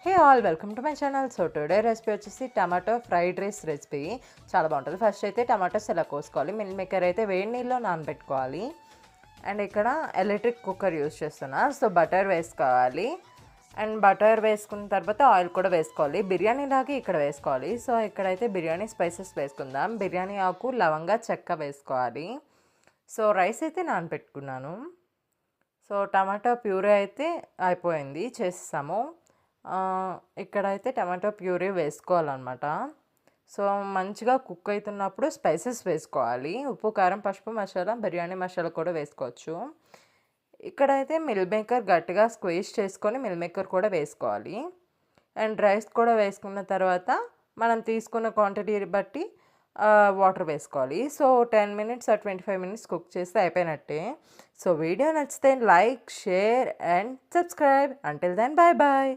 Hey all welcome to my channel. So today recipe వచ్చేసి tomato fried rice recipe. చాలా బాగుంటుంది. First అయితే tomatoes ఇలా కోసుకోవాలి. మిల్ మేకర్ అయితే వేడి నీళ్ళలో నానబెట్టుకోవాలి. అండ్ ఇక్కడ ఎలక్ట్రిక్ కుక్కర్ యూస్ చేస్తున్నా. సో బటర్ వేసుకోవాలి. అండ్ బటర్ వేసుకున్న తర్వాత ఆయిల్ కూడా వేసుకోవాలి. బిర్యానీ లాగా ఇక్కడ వేసుకోవాలి. సో ఇక్కడైతే బిర్యానీ స్పైసెస్ వేసుకుందాం. బిర్యానీ ఆకు, లవంగా, చెక్క వేసుకోవాలి. సో రైస్ అయితే నానబెట్టుకున్నాను. సో టమాటో ప్యూరీ అయితే అయిపోయింది, చేసేసాము. ఇక్కడైతే టమాటో ప్యూరీ వేసుకోవాలన్నమాట. సో మంచిగా కుక్ అవుతున్నప్పుడు స్పైసెస్ వేసుకోవాలి. ఉప్పు, కారం, పసుపు, మసాలా, బిర్యానీ మసాలా కూడా వేసుకోవచ్చు. ఇక్కడైతే మిల్ మేకర్ గట్టిగా స్క్వీజ్ చేసుకొని మిల్ మేకర్ కూడా వేసుకోవాలి. అండ్ రైస్ కూడా వేసుకున్న తర్వాత మనం తీసుకున్న క్వాంటిటీ బట్టి వాటర్ వేసుకోవాలి. So 10 minutes or 25 minutes cook చేస్తే అయిపోయినట్టే. సో వీడియో నచ్చితే like, share and subscribe. Until then, bye bye.